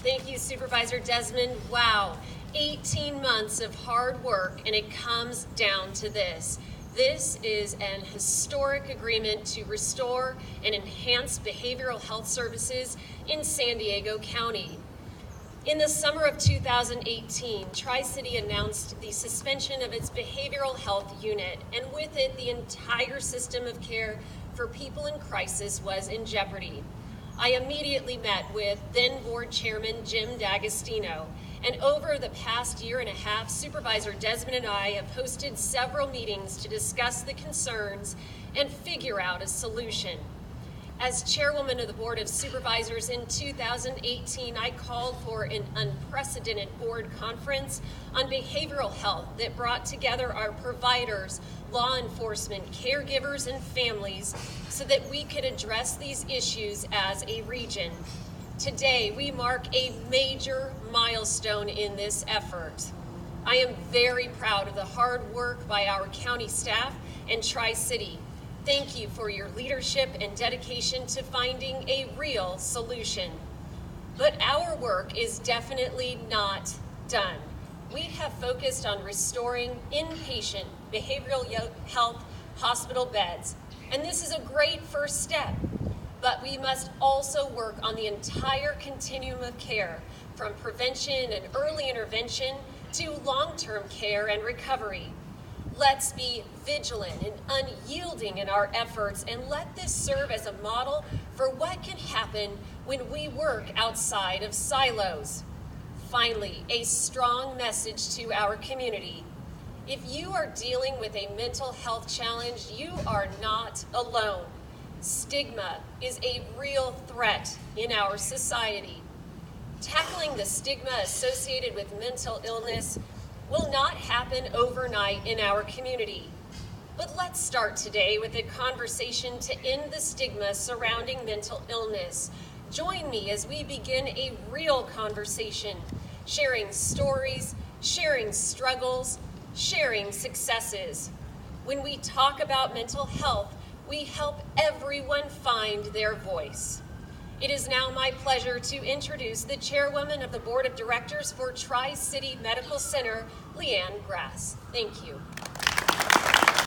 Thank you, Supervisor Desmond. Wow, 18 months of hard work, and it comes down to this. This is an historic agreement to restore and enhance behavioral health services in San Diego County. In the summer of 2018, Tri-City announced the suspension of its behavioral health unit, and with it, the entire system of care for people in crisis was in jeopardy. I immediately met with then Board Chairman Jim D'Agostino, and over the past year and a half, Supervisor Desmond and I have hosted several meetings to discuss the concerns and figure out a solution. As chairwoman of the Board of Supervisors in 2018, I called for an unprecedented board conference on behavioral health that brought together our providers, law enforcement, caregivers, and families so that we could address these issues as a region. Today, we mark a major milestone in this effort. I am very proud of the hard work by our county staff and Tri-City. Thank you for your leadership and dedication to finding a real solution. But our work is definitely not done. We have focused on restoring inpatient behavioral health hospital beds, and this is a great first step. But we must also work on the entire continuum of care, from prevention and early intervention to long-term care and recovery. Let's be vigilant and unyielding in our efforts, and let this serve as a model for what can happen when we work outside of silos. Finally, a strong message to our community. If you are dealing with a mental health challenge, you are not alone. Stigma is a real threat in our society. Tackling the stigma associated with mental illness will not happen overnight in our community. But let's start today with a conversation to end the stigma surrounding mental illness. Join me as we begin a real conversation, sharing stories, sharing struggles, sharing successes. When we talk about mental health, we help everyone find their voice. It is now my pleasure to introduce the chairwoman of the Board of Directors for Tri-City Medical Center, Leanne Grass. Thank you.